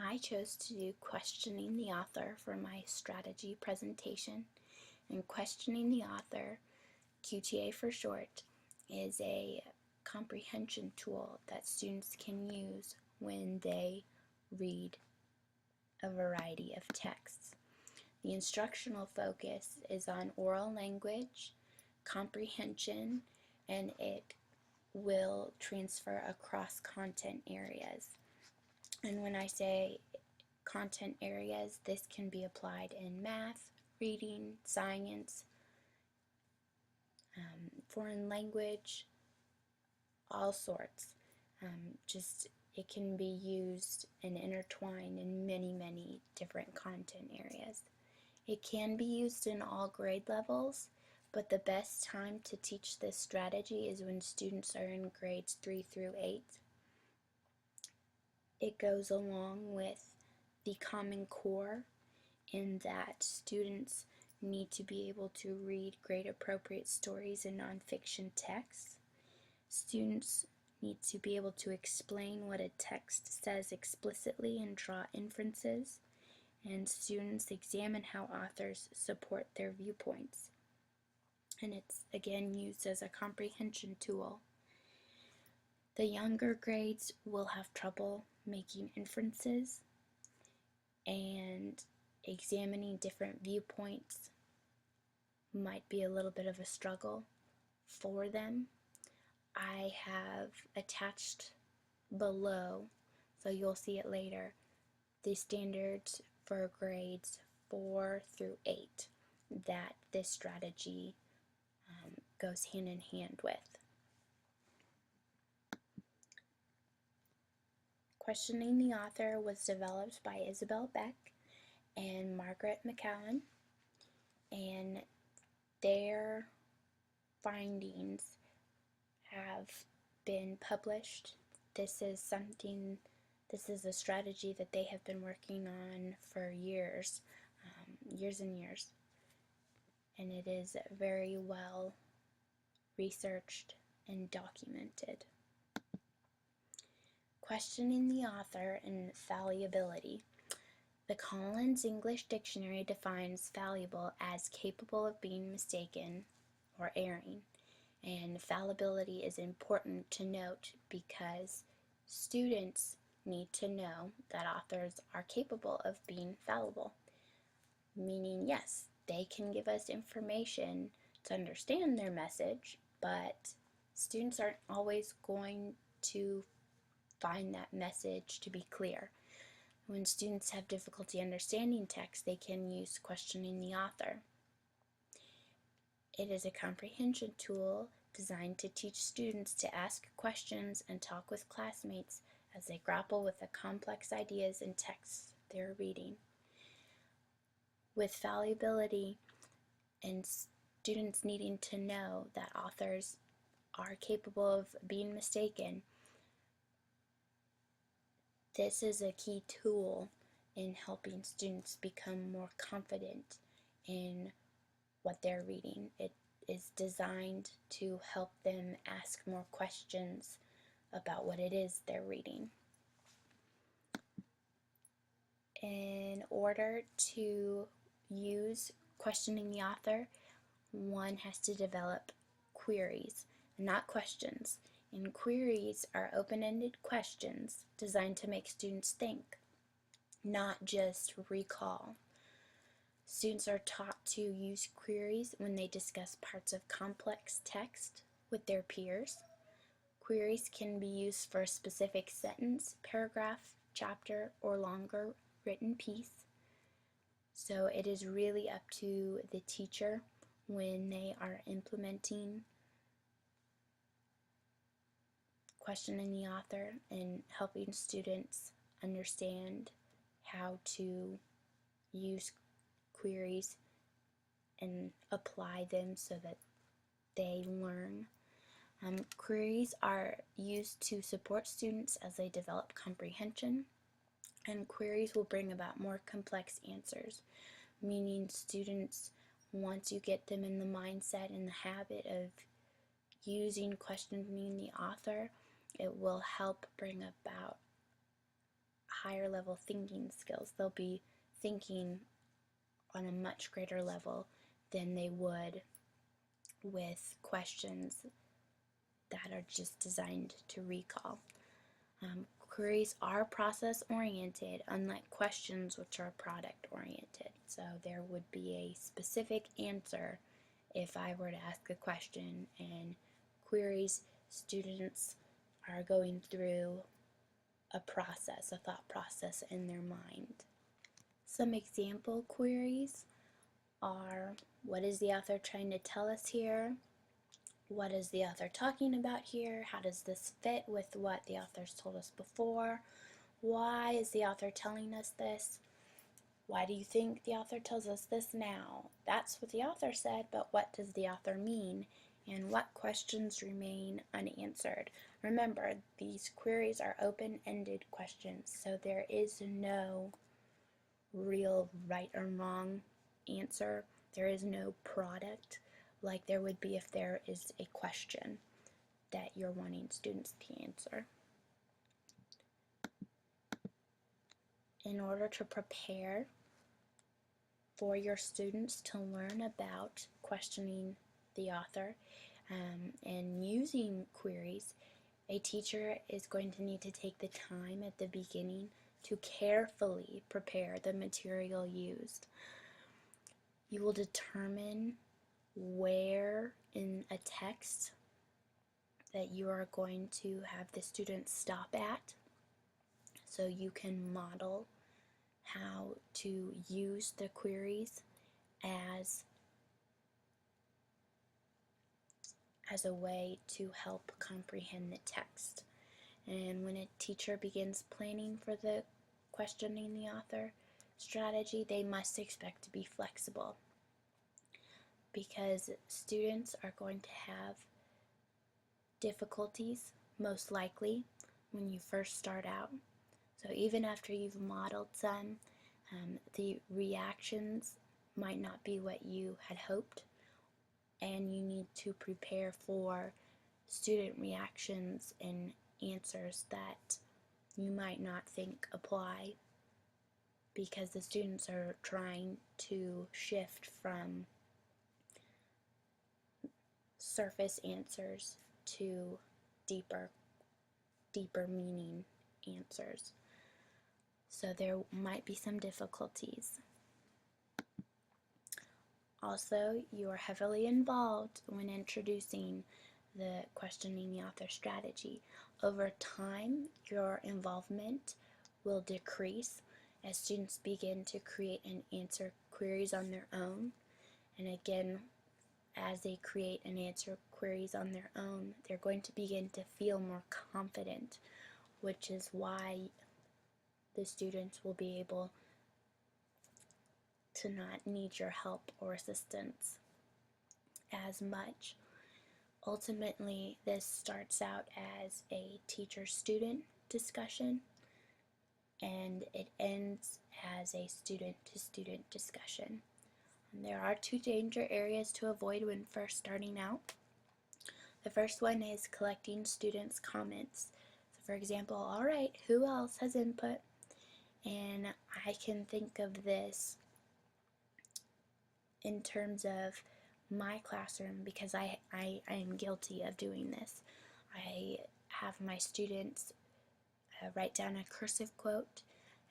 I chose to do questioning the author for my strategy presentation. And questioning the author, QTA for short, is a comprehension tool that students can use when they read a variety of texts. The instructional focus is on oral language, comprehension, and it will transfer across content areas. And when I say content areas, this can be applied in math, reading, science, foreign language, all sorts. Just it can be used and intertwined in many, many different content areas. It can be used in all grade levels, but the best time to teach this strategy is when students are in grades 3 through 8. It goes along with the Common Core in that students need to be able to read grade appropriate stories and nonfiction texts. Students need to be able to explain what a text says explicitly and draw inferences. And students examine how authors support their viewpoints. And it's again used as a comprehension tool. The younger grades will have trouble making inferences and examining different viewpoints might be a little bit of a struggle for them. I have attached below, so you'll see it later, the standards for grades 4 through 8 that this strategy goes hand in hand with. Questioning the Author was developed by Isabel Beck and Margaret McCowan, and their findings have been published. This is a strategy that they have been working on for years and years, and it is very well researched and documented. Questioning the Author and fallibility. The Collins English Dictionary defines fallible as capable of being mistaken or erring, and fallibility is important to note because students need to know that authors are capable of being fallible, meaning yes, they can give us information to understand their message, but students aren't always going to find that message to be clear. When students have difficulty understanding text, they can use questioning the author. It is a comprehension tool designed to teach students to ask questions and talk with classmates as they grapple with the complex ideas and texts they're reading. With fallibility and students needing to know that authors are capable of being mistaken, this is a key tool in helping students become more confident in what they're reading. It is designed to help them ask more questions about what it is they're reading. In order to use questioning the author, one has to develop queries, not questions. And queries are open-ended questions designed to make students think, not just recall. Students are taught to use queries when they discuss parts of complex text with their peers. Queries can be used for a specific sentence, paragraph, chapter, or longer written piece. So it is really up to the teacher when they are implementing questioning the author and helping students understand how to use queries and apply them so that they learn. Queries are used to support students as they develop comprehension, and queries will bring about more complex answers, meaning students, once you get them in the mindset and the habit of using questioning the author, it will help bring about higher level thinking skills. They'll be thinking on a much greater level than they would with questions that are just designed to recall. Queries are process oriented, unlike questions, which are product oriented. So there would be a specific answer if I were to ask a question, and queries, students are going through a process, a thought process in their mind. Some example queries are, what is the author trying to tell us here? What is the author talking about here? How does this fit with what the author's told us before? Why is the author telling us this? Why do you think the author tells us this now? That's what the author said, but what does the author mean? And what questions remain unanswered? Remember, these queries are open-ended questions, so there is no real right or wrong answer. There is no product like there would be if there is a question that you're wanting students to answer. In order to prepare for your students to learn about questioning the author and using queries, a teacher is going to need to take the time at the beginning to carefully prepare the material used. You will determine where in a text that you are going to have the students stop at, so you can model how to use the queries as a way to help comprehend the text. And when a teacher begins planning for the questioning the author strategy, they must expect to be flexible, because students are going to have difficulties, most likely, when you first start out. So even after you've modeled some, the reactions might not be what you had hoped, and you need to prepare for student reactions and answers that you might not think apply, because the students are trying to shift from surface answers to deeper meaning answers. So there might be some difficulties. Also, you are heavily involved when introducing the questioning the author strategy. Over time, your involvement will decrease as students begin to create and answer queries on their own. And again, as they create and answer queries on their own, they're going to begin to feel more confident, which is why the students will be able to not need your help or assistance as much. Ultimately, this starts out as a teacher-student discussion, and it ends as a student-to-student discussion. And there are two danger areas to avoid when first starting out. The first one is collecting students' comments. So for example, all right, who else has input? And I can think of this in terms of my classroom, because I am guilty of doing this. I have my students write down a cursive quote,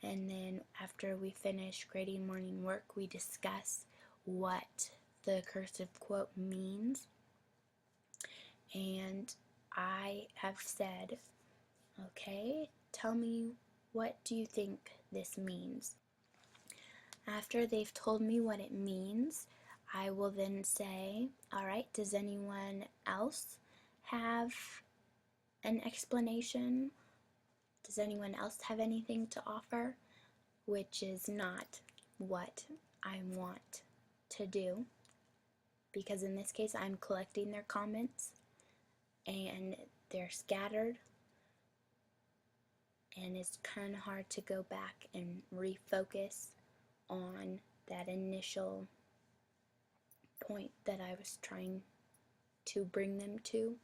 and then after we finish grading morning work, we discuss what the cursive quote means. And I have said, okay, tell me, what do you think this means? After they've told me what it means, I will then say, all right, does anyone else have an explanation? Does anyone else have anything to offer? Which is not what I want to do, because in this case I'm collecting their comments and they're scattered, and it's kind of hard to go back and refocus on that initial point that I was trying to bring them to.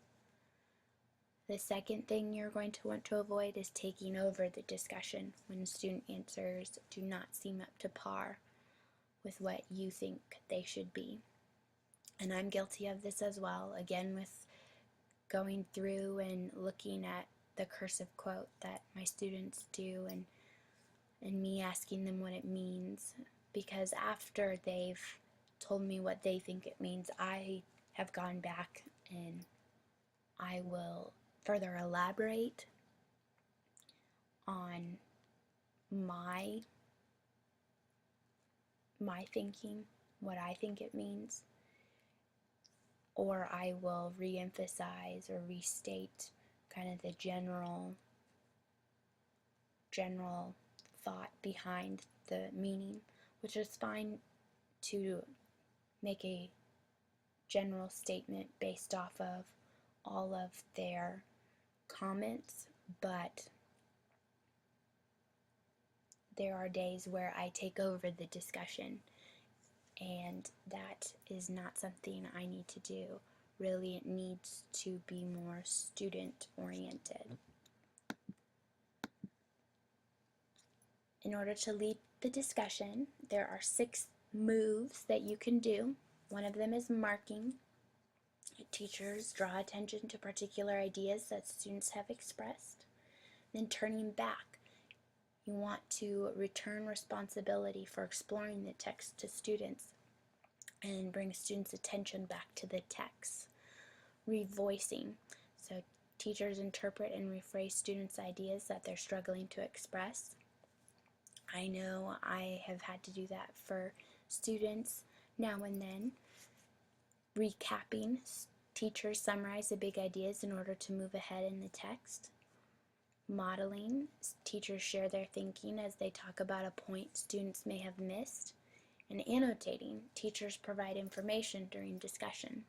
The second thing you're going to want to avoid is taking over the discussion when student answers do not seem up to par with what you think they should be. And I'm guilty of this as well, again with going through and looking at the cursive quote that my students do, and me asking them what it means, because after they've told me what they think it means, I have gone back and I will further elaborate on my thinking, what I think it means, or I will re-emphasize or restate kind of the general thought behind the meaning, which is fine to make a general statement based off of all of their comments, but there are days where I take over the discussion, and that is not something I need to do. Really, it needs to be more student-oriented. In order to lead the discussion, there are 6 moves that you can do. One of them is marking. Teachers draw attention to particular ideas that students have expressed. Then turning back. You want to return responsibility for exploring the text to students and bring students' attention back to the text. Revoicing. So teachers interpret and rephrase students' ideas that they're struggling to express. I know I have had to do that for students now and then. Recapping. Teachers summarize the big ideas in order to move ahead in the text. Modeling. Teachers share their thinking as they talk about a point students may have missed. And annotating. Teachers provide information during discussion.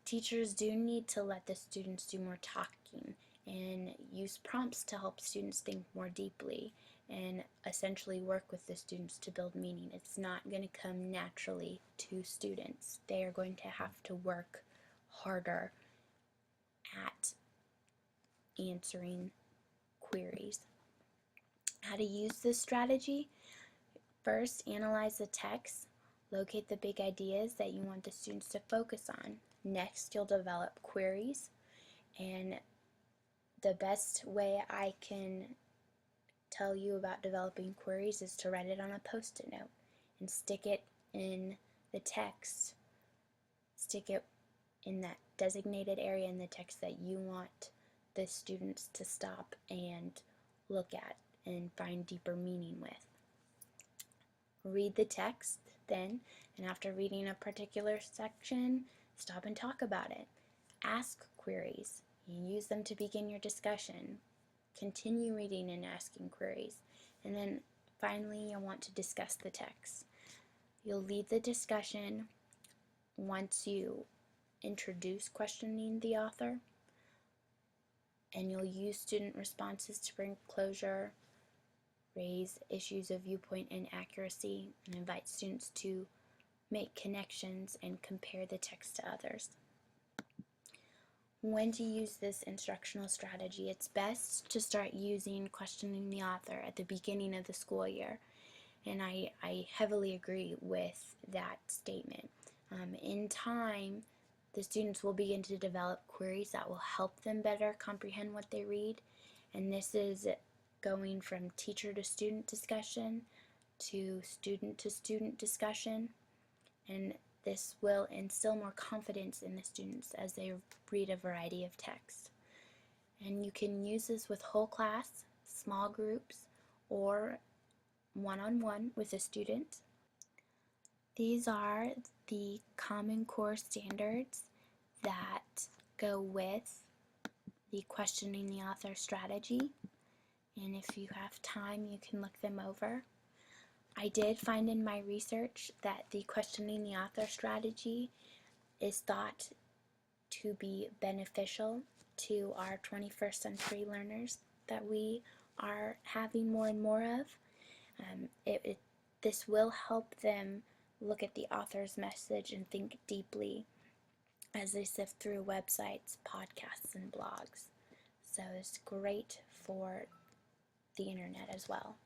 Teachers do need to let the students do more talking and use prompts to help students think more deeply and essentially work with the students to build meaning. It's not going to come naturally to students. They are going to have to work harder at answering queries. How to use this strategy? First, analyze the text. Locate the big ideas that you want the students to focus on. Next, you'll develop queries. And the best way I can tell you about developing queries is to write it on a post-it note and stick it in the text. Stick it in that designated area in the text that you want the students to stop and look at and find deeper meaning with. Read the text then, and after reading a particular section, stop and talk about it. Ask queries. You use them to begin your discussion. Continue reading and asking queries. And then finally, you'll want to discuss the text. You'll lead the discussion once you introduce questioning the author, and you'll use student responses to bring closure, raise issues of viewpoint and accuracy, and invite students to make connections and compare the text to others. When to use this instructional strategy? It's best to start using questioning the author at the beginning of the school year, and I heavily agree with that statement. In time, the students will begin to develop queries that will help them better comprehend what they read, and this is going from teacher to student discussion to student discussion, and this will instill more confidence in the students as they read a variety of texts. And you can use this with whole class, small groups, or one-on-one with a student. These are the Common Core standards that go with the questioning the author strategy, and if you have time you can look them over. I did find in my research that the questioning the author strategy is thought to be beneficial to our 21st century learners that we are having more and more of. This will help them look at the author's message and think deeply as they sift through websites, podcasts, and blogs. So it's great for the internet as well.